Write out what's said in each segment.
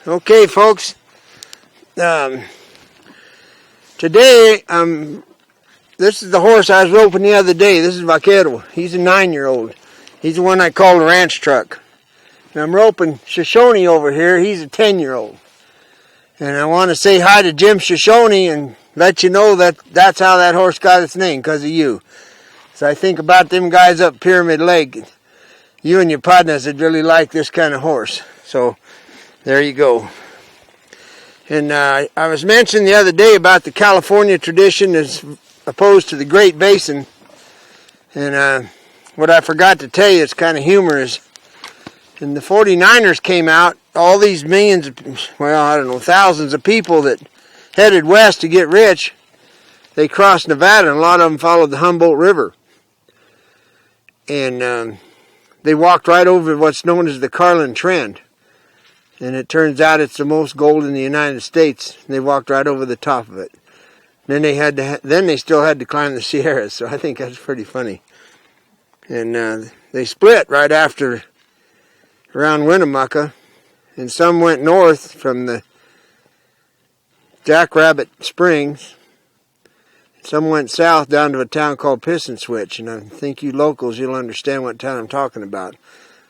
Okay, folks. Today, this is the horse I was roping the other day. This is Vaquero. He's a 9-year-old. He's the one I call the ranch truck. And I'm roping Shoshone over here. He's a 10-year-old. And I want to say hi to Jim Shoshone and let you know that that's how that horse got its name, because of you. So I think about them guys up Pyramid Lake. You and your partners would really like this kind of horse. So there you go. And I was mentioning the other day about the California tradition as opposed to the Great Basin. And what I forgot to tell you, it's kind of humorous. And the 49ers came out, all these millions, thousands of people that headed west to get rich, they crossed Nevada, and a lot of them followed the Humboldt River. And they walked right over what's known as the Carlin Trend. And it turns out it's the most gold in the United States. They walked right over the top of it. Then they still had to climb the Sierras, so I think that's pretty funny. And they split right after, around Winnemucca, and some went north from the Jackrabbit Springs. Some went south down to a town called Piston Switch, and I think you locals, you'll understand what town I'm talking about.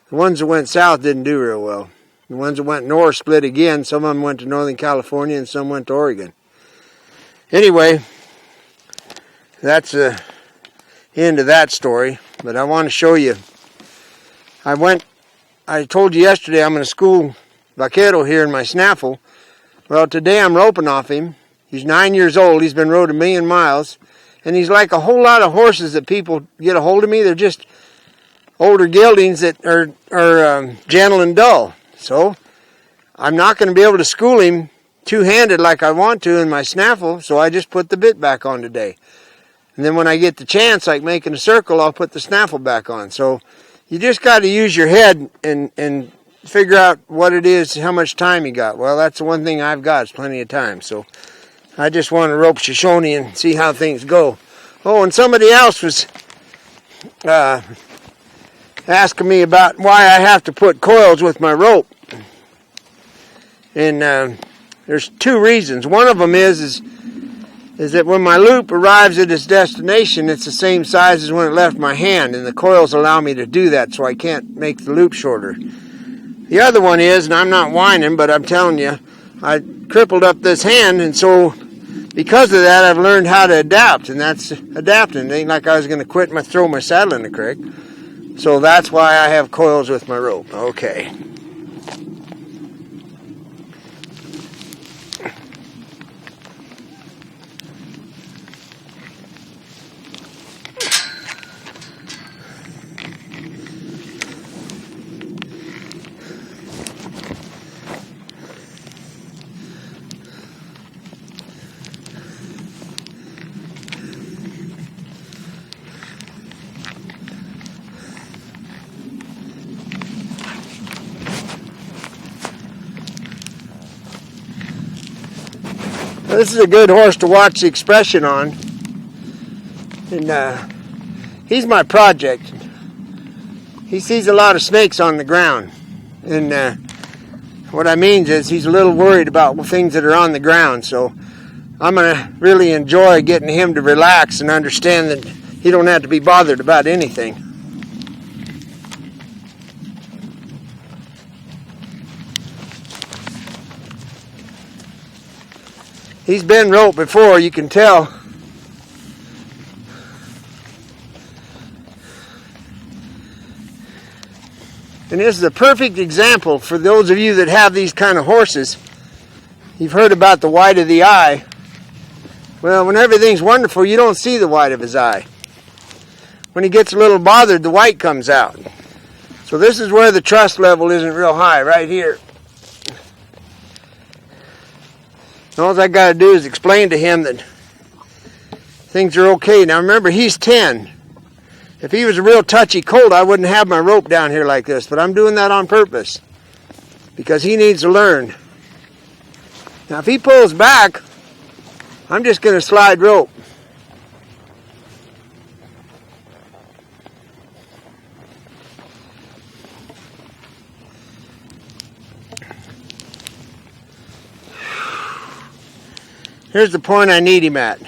The ones that went south didn't do real well. The ones that went north split again. Some of them went to Northern California and some went to Oregon. Anyway, that's the end of that story. But I want to show you. I told you yesterday I'm going to school Vaquero here in my snaffle. Well, today I'm roping off him. He's 9 years old. He's been rode 1,000,000 miles. And he's like a whole lot of horses that people get a hold of me. They're just older geldings that are gentle and dull. So I'm not going to be able to school him two-handed like I want to in my snaffle, so I just put the bit back on today. And then when I get the chance, like making a circle, I'll put the snaffle back on. So you just got to use your head and figure out what it is, how much time you got. Well, that's the one thing I've got, is plenty of time. So I just want to rope Shoshone and see how things go. Oh, and somebody else was asking me about why I have to put coils with my rope. And there's two reasons. One of them is that when my loop arrives at its destination, it's the same size as when it left my hand, and the coils allow me to do that, so I can't make the loop shorter. The other one is, and I'm not whining, but I'm telling you, I crippled up this hand, and so because of that, I've learned how to adapt, and that's adapting. It ain't like I was going to quit and throw my saddle in the creek. So that's why I have coils with my rope. Okay. This is a good horse to watch the expression on. And he's my project. He sees a lot of snakes on the ground. And what I mean is he's a little worried about things that are on the ground. So I'm going to really enjoy getting him to relax and understand that he don't have to be bothered about anything. He's been roped before, you can tell. And this is a perfect example for those of you that have these kind of horses. You've heard about the white of the eye. Well, when everything's wonderful, you don't see the white of his eye. When he gets a little bothered, the white comes out. So this is where the trust level isn't real high, right here. All I got to do is explain to him that things are okay. Now remember, he's 10. If he was a real touchy colt, I wouldn't have my rope down here like this. But I'm doing that on purpose because he needs to learn. Now if he pulls back, I'm just going to slide rope. here's the point I need him at.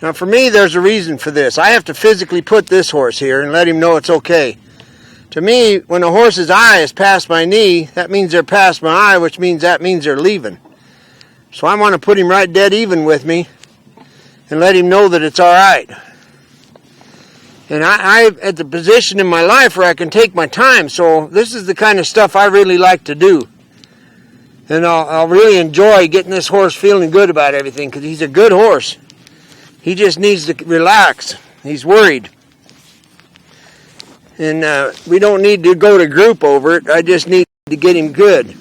Now for me, there's a reason for this. I have to physically put this horse here and let him know it's okay. To me, when a horse's eye is past my knee, that means they're past my eye, which means they're leaving. So I want to put him right dead even with me and let him know that it's all right. And I'm at the position in my life where I can take my time, so this is the kind of stuff I really like to do. And I'll really enjoy getting this horse feeling good about everything, because he's a good horse. He just needs to relax. He's worried. And we don't need to go to group over it. I just need to get him good.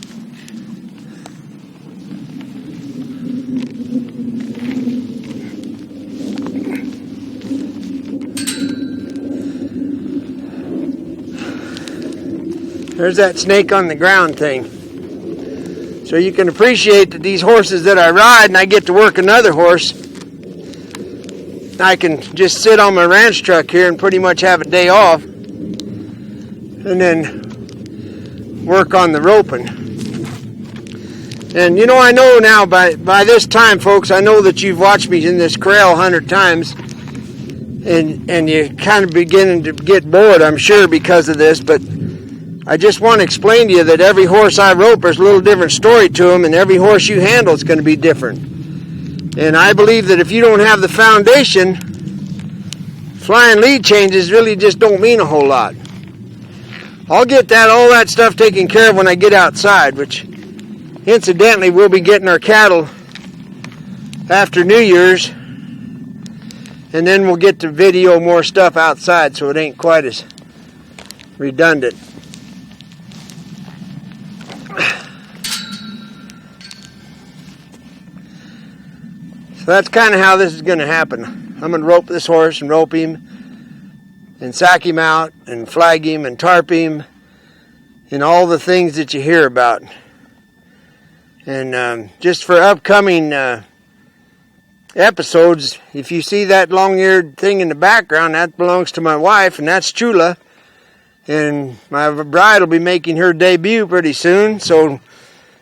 There's that snake on the ground thing. So you can appreciate that these horses that I ride, and I get to work another horse, I can just sit on my ranch truck here and pretty much have a day off, and then work on the roping. And you know, I know now by this time, folks, I know that you've watched me in this corral 100 times, and you're kind of beginning to get bored, I'm sure, because of this, but I just want to explain to you that every horse I rope, there's a little different story to them, and every horse you handle is going to be different. And I believe that if you don't have the foundation, flying lead changes really just don't mean a whole lot. I'll get all that stuff taken care of when I get outside, which incidentally we'll be getting our cattle after New Year's, and then we'll get to video more stuff outside so it ain't quite as redundant. So that's kind of how this is going to happen. I'm going to rope this horse and rope him and sack him out and flag him and tarp him and all the things that you hear about. And just for upcoming episodes, if you see that long-eared thing in the background, that belongs to my wife, and that's Chula. And my bride will be making her debut pretty soon, so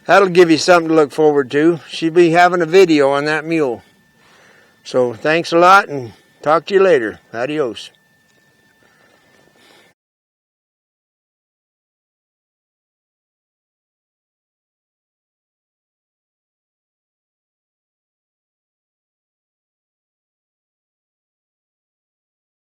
that'll give you something to look forward to. She'll be having a video on that mule. So thanks a lot, and talk to you later. Adios.